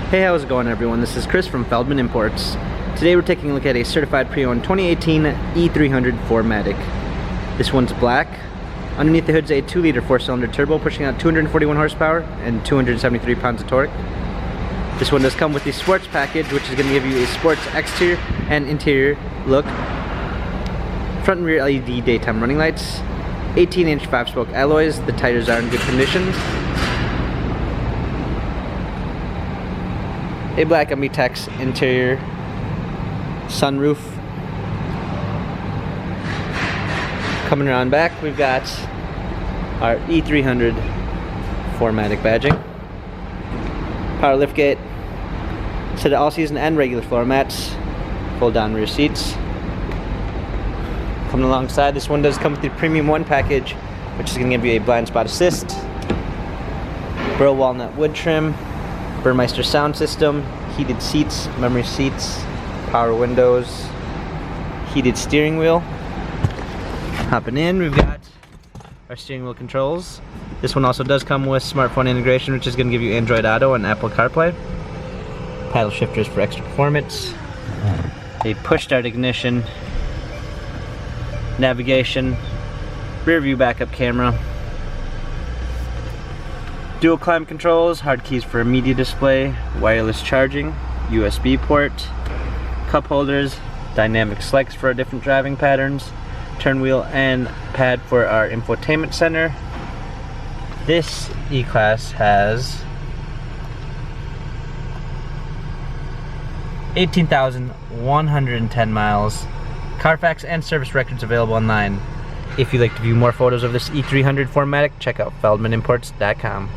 Hey, how's it going everyone? This is Chris from Feldmann Imports. Today we're taking a look at a certified pre-owned 2018 E300 4MATIC. This one's black. Underneath the hood's a 2-liter 4-cylinder turbo pushing out 241 horsepower and 273 pounds of torque. This one does come with the sports package, which is going to give you a sports exterior and interior look. Front and rear LED daytime running lights. 18-inch 5-spoke alloys. The tires are in good condition. A black Amitex interior sunroof. Coming around back, we've got our E300 4MATIC badging. Power liftgate. Set of all-season and regular floor mats. Fold down rear seats. Coming alongside, this one does come with the Premium 1 package, which is going to give you a blind spot assist, burl walnut wood trim, Burmeister sound system, heated seats, memory seats, power windows, heated steering wheel. Hopping in, we've got our steering wheel controls. This one also does come with smartphone integration, which is going to give you Android Auto and Apple CarPlay. Paddle shifters for extra performance. A push start ignition. Navigation. Rear view backup camera. Dual climate controls, hard keys for a media display, wireless charging, USB port, cup holders, dynamic selects for our different driving patterns, turn wheel and pad for our infotainment center. This E-Class has 18,110 miles, Carfax and service records available online. If you'd like to view more photos of this E300 4MATIC, check out feldmannimports.com.